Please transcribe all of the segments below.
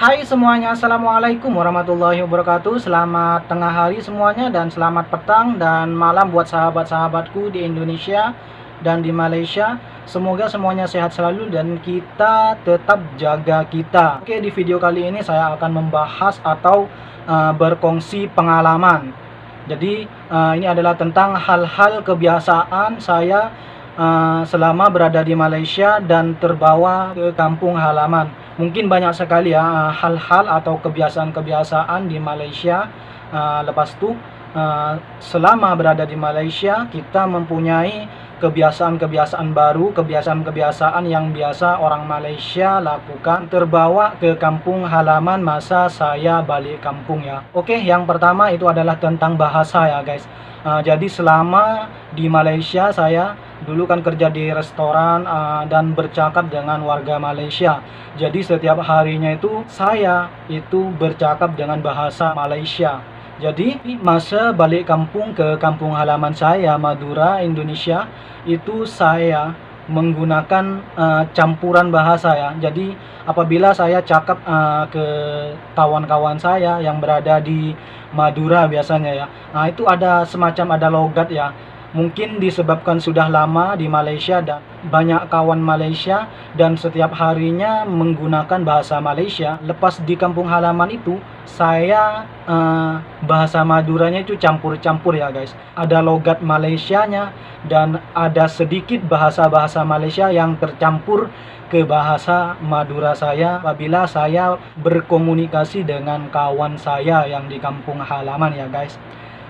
Hai semuanya, Assalamualaikum warahmatullahi wabarakatuh. Selamat tengah hari semuanya dan selamat petang dan malam buat sahabat-sahabatku di Indonesia dan di Malaysia. Semoga semuanya sehat selalu dan kita tetap jaga kita. Oke, di video kali ini saya akan membahas atau berkongsi pengalaman. Jadi ini adalah tentang hal-hal kebiasaan saya selama berada di Malaysia dan terbawa ke kampung halaman. Mungkin banyak sekali ya hal-hal atau kebiasaan-kebiasaan di Malaysia. Lepas itu selama berada di Malaysia kita mempunyai kebiasaan-kebiasaan baru, kebiasaan-kebiasaan yang biasa orang Malaysia lakukan terbawa ke kampung halaman masa saya balik kampung ya. Oke, yang pertama itu adalah tentang bahasa ya guys. Jadi selama di Malaysia saya dulu kan kerja di restoran dan bercakap dengan warga Malaysia. Jadi setiap harinya itu saya itu bercakap dengan bahasa Malaysia. Jadi masa balik kampung ke kampung halaman saya Madura, Indonesia, itu saya menggunakan campuran bahasa ya. Jadi apabila saya cakap ke kawan-kawan saya yang berada di Madura biasanya ya, nah itu ada semacam ada logat ya. Mungkin disebabkan sudah lama di Malaysia dan banyak kawan Malaysia dan setiap harinya menggunakan bahasa Malaysia. Lepas di kampung halaman itu saya bahasa Maduranya itu campur-campur ya guys. Ada logat Malaysianya dan ada sedikit bahasa-bahasa Malaysia yang tercampur ke bahasa Madura saya apabila saya berkomunikasi dengan kawan saya yang di kampung halaman ya guys.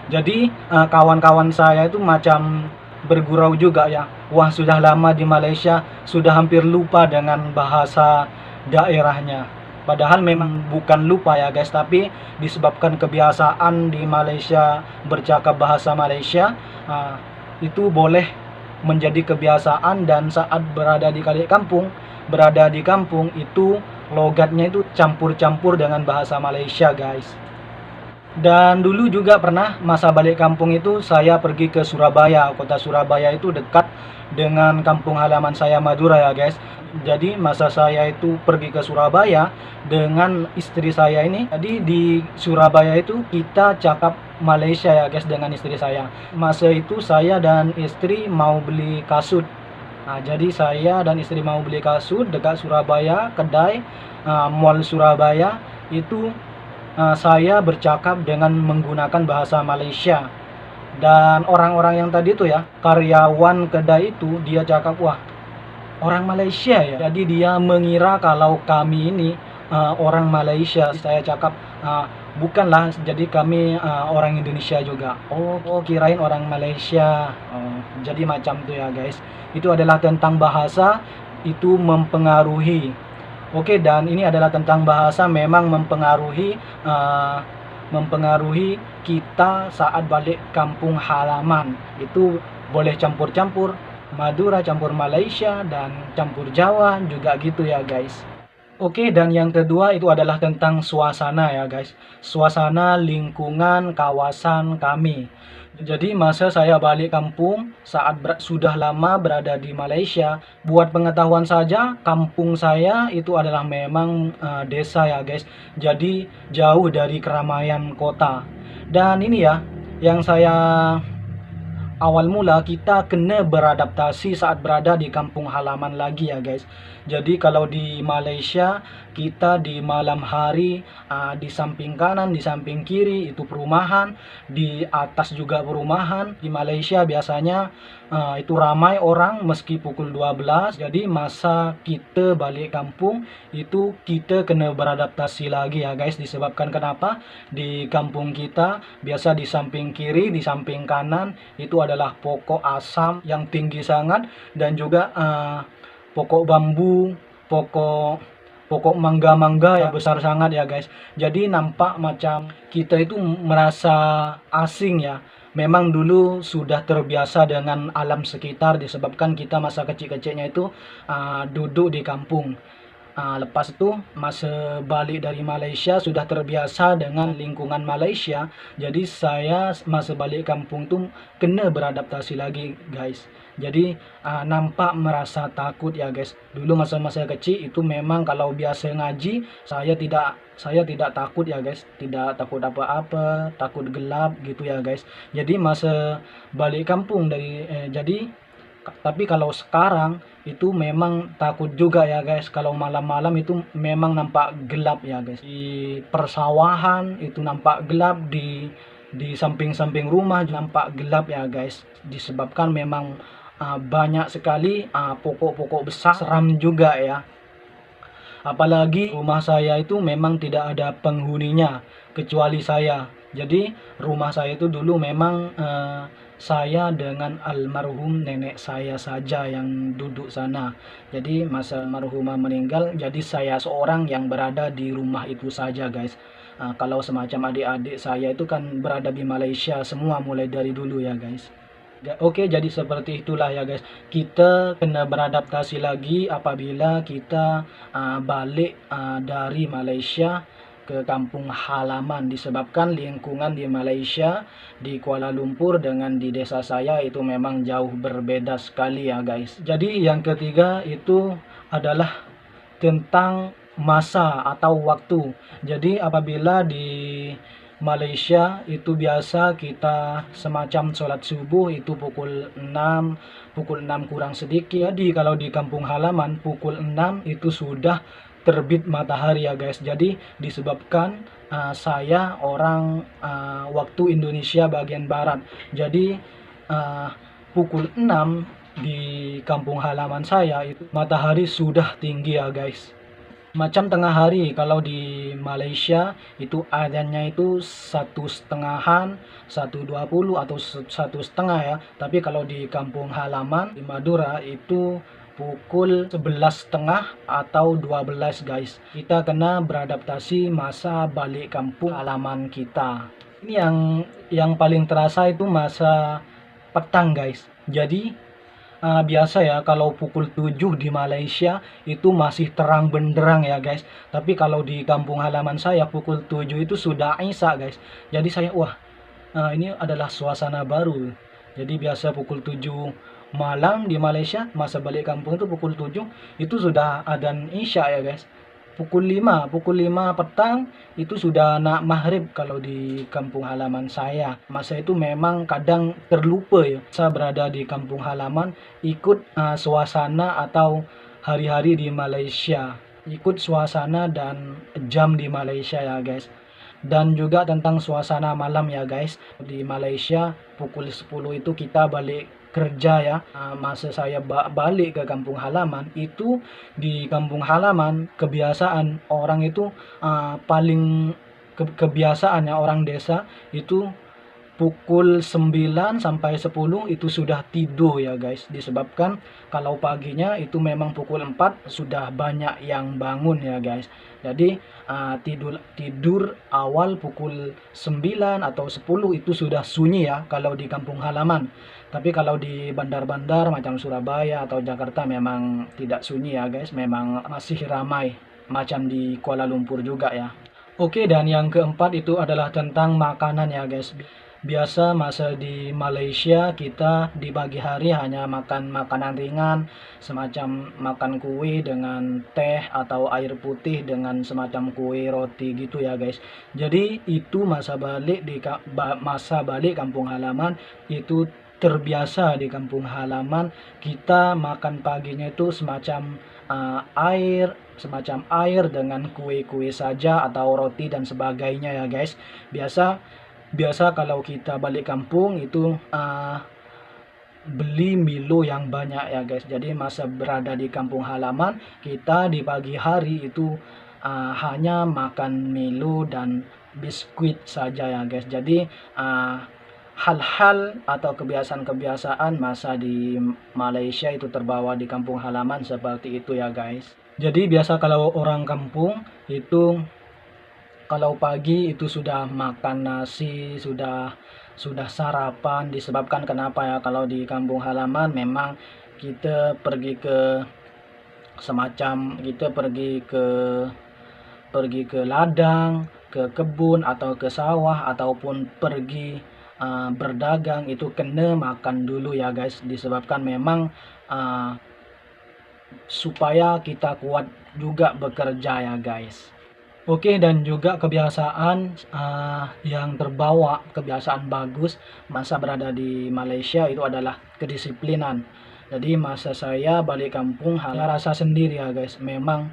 Jadi kawan-kawan saya itu macam bergurau juga ya. Wah, sudah lama di Malaysia, sudah hampir lupa dengan bahasa daerahnya. Padahal memang bukan lupa ya guys, tapi disebabkan kebiasaan di Malaysia bercakap bahasa Malaysia, itu boleh menjadi kebiasaan dan saat berada di kampung itu logatnya itu campur-campur dengan bahasa Malaysia guys. Dan dulu juga pernah masa balik kampung itu saya pergi ke Surabaya. Kota Surabaya itu dekat dengan kampung halaman saya Madura ya guys. Jadi masa saya itu pergi ke Surabaya dengan istri saya ini. Jadi di Surabaya itu kita cakap Malaysia ya guys dengan istri saya. Masa itu saya dan istri mau beli kasut. Nah, jadi saya dan istri mau beli kasut dekat Surabaya, kedai Mall Surabaya itu. Saya bercakap dengan menggunakan bahasa Malaysia dan orang-orang yang tadi tuh ya karyawan kedai itu dia cakap wah orang Malaysia ya, jadi dia mengira kalau kami ini orang Malaysia. Saya cakap bukanlah, jadi kami orang Indonesia juga. Oh, kirain orang Malaysia. Jadi macam tuh ya guys, itu adalah tentang bahasa itu mempengaruhi. Oke, dan ini adalah tentang bahasa memang mempengaruhi kita saat balik kampung halaman. Itu boleh campur-campur Madura, campur Malaysia, dan campur Jawa juga gitu ya guys. Oke, dan yang kedua itu adalah tentang suasana ya guys. Suasana lingkungan kawasan kami. Jadi masa saya balik kampung saat sudah lama berada di Malaysia, buat pengetahuan saja, kampung saya itu adalah memang desa ya guys. Jadi jauh dari keramaian kota. Dan ini ya yang saya awal mula kita kena beradaptasi saat berada di kampung halaman lagi ya guys. Jadi kalau di Malaysia kita di malam hari di samping kanan, di samping kiri itu perumahan, di atas juga perumahan. Di Malaysia biasanya itu ramai orang meski pukul 12. Jadi masa kita balik kampung itu kita kena beradaptasi lagi ya guys. Disebabkan kenapa? Di kampung kita biasa di samping kiri, di samping kanan itu adalah pokok asam yang tinggi sangat dan juga pokok bambu, pokok mangga-mangga yang besar sangat ya guys. Jadi nampak macam kita itu merasa asing ya. Memang dulu sudah terbiasa dengan alam sekitar disebabkan kita masa kecil-kecilnya itu duduk di kampung. Lepas itu masa balik dari Malaysia sudah terbiasa dengan lingkungan Malaysia. Jadi saya masa balik kampung tuh kena beradaptasi lagi guys. Jadi nampak merasa takut ya guys. Dulu masa-masa kecil itu memang kalau biasa ngaji saya tidak takut ya guys. Tidak takut apa-apa, takut gelap gitu ya guys. Jadi masa balik kampung tapi kalau sekarang itu memang takut juga ya guys. Kalau malam-malam itu memang nampak gelap ya guys. Di persawahan itu nampak gelap, di samping-samping rumah nampak gelap ya guys. Disebabkan memang banyak sekali pokok-pokok besar, seram juga ya. Apalagi rumah saya itu memang tidak ada penghuninya kecuali saya. Jadi rumah saya itu dulu memang saya dengan almarhum nenek saya saja yang duduk sana. Jadi masa almarhumah meninggal, jadi saya seorang yang berada di rumah itu saja guys. Kalau semacam adik-adik saya itu kan berada di Malaysia semua mulai dari dulu ya guys. Oke, jadi seperti itulah ya guys. Kita kena beradaptasi lagi apabila kita balik dari Malaysia ke kampung halaman, disebabkan lingkungan di Malaysia, di Kuala Lumpur dengan di desa saya itu memang jauh berbeda sekali ya guys. Jadi yang ketiga itu adalah tentang masa atau waktu. Jadi apabila di Malaysia itu biasa kita semacam sholat subuh itu pukul 6 kurang sedikit. Jadi kalau di kampung halaman pukul 6 itu sudah terbit matahari ya guys. Jadi disebabkan saya orang waktu Indonesia bagian barat. Jadi pukul 6 di kampung halaman saya itu matahari sudah tinggi ya guys. Macam tengah hari kalau di Malaysia itu adanya itu 1,5-an, 1,20 atau 1,5 ya. Tapi kalau di kampung halaman di Madura itu pukul 11.30 atau 12 guys. Kita kena beradaptasi masa balik kampung halaman kita. Ini yang paling terasa itu masa petang guys. Jadi biasa ya kalau pukul 7 di Malaysia itu masih terang benderang ya guys. Tapi kalau di kampung halaman saya pukul 7 itu sudah isya guys. Jadi saya ini adalah suasana baru. Jadi biasa pukul 7 malam di Malaysia, masa balik kampung itu pukul 7 itu sudah adzan isya ya guys. Pukul 5 petang itu sudah nak maghrib kalau di kampung halaman saya. Masa itu memang kadang terlupa ya. Saya berada di kampung halaman ikut suasana atau hari-hari di Malaysia. Ikut suasana dan jam di Malaysia ya guys. Dan juga tentang suasana malam ya guys. Di Malaysia pukul 10 itu kita balik kerja ya. Masa saya balik ke kampung halaman itu, di kampung halaman kebiasaan orang itu paling kebiasaannya orang desa itu pukul 9 sampai 10 itu sudah tidur ya guys. Disebabkan kalau paginya itu memang pukul 4 sudah banyak yang bangun ya guys. Jadi tidur awal pukul 9 atau 10 itu sudah sunyi ya kalau di kampung halaman. Tapi kalau di bandar-bandar macam Surabaya atau Jakarta memang tidak sunyi ya guys. Memang masih ramai macam di Kuala Lumpur juga ya. Oke, dan yang keempat itu adalah tentang makanan ya guys. Biasa masa di Malaysia kita di pagi hari hanya makan makanan ringan, semacam makan kue dengan teh atau air putih dengan semacam kue roti gitu ya guys. Jadi itu masa balik kampung halaman itu terbiasa. Di kampung halaman kita makan paginya itu semacam air dengan kue-kue saja atau roti dan sebagainya ya guys. Biasa kalau kita balik kampung itu beli Milo yang banyak ya guys. Jadi masa berada di kampung halaman kita di pagi hari itu hanya makan Milo dan biskuit saja ya guys. Jadi hal-hal atau kebiasaan-kebiasaan masa di Malaysia itu terbawa di kampung halaman seperti itu ya guys. Jadi biasa kalau orang kampung itu kalau pagi itu sudah makan nasi, sudah sarapan. Disebabkan kenapa ya, kalau di kampung halaman memang kita pergi ke semacam kita pergi ke ladang, ke kebun atau ke sawah ataupun pergi berdagang, itu kena makan dulu ya guys, disebabkan memang supaya kita kuat juga bekerja ya guys. Oke, dan juga kebiasaan yang terbawa, kebiasaan bagus masa berada di Malaysia itu adalah kedisiplinan. Jadi masa saya balik kampung, saya rasa sendiri ya guys, memang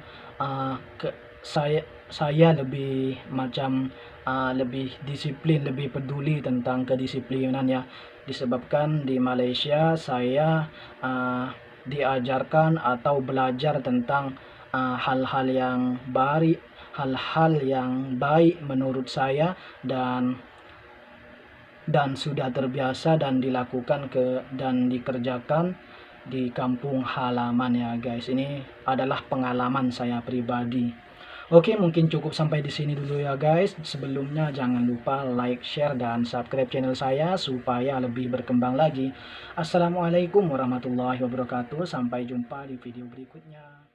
saya lebih macam lebih disiplin, lebih peduli tentang kedisiplinan ya. Disebabkan di Malaysia saya diajarkan atau belajar tentang hal-hal yang baik menurut saya, dan sudah terbiasa dan dilakukan dan dikerjakan di kampung halaman ya guys. Ini adalah pengalaman saya pribadi. Oke, mungkin cukup sampai di sini dulu ya guys. Sebelumnya jangan lupa like, share, dan subscribe channel saya supaya lebih berkembang lagi. Assalamualaikum warahmatullahi wabarakatuh. Sampai jumpa di video berikutnya.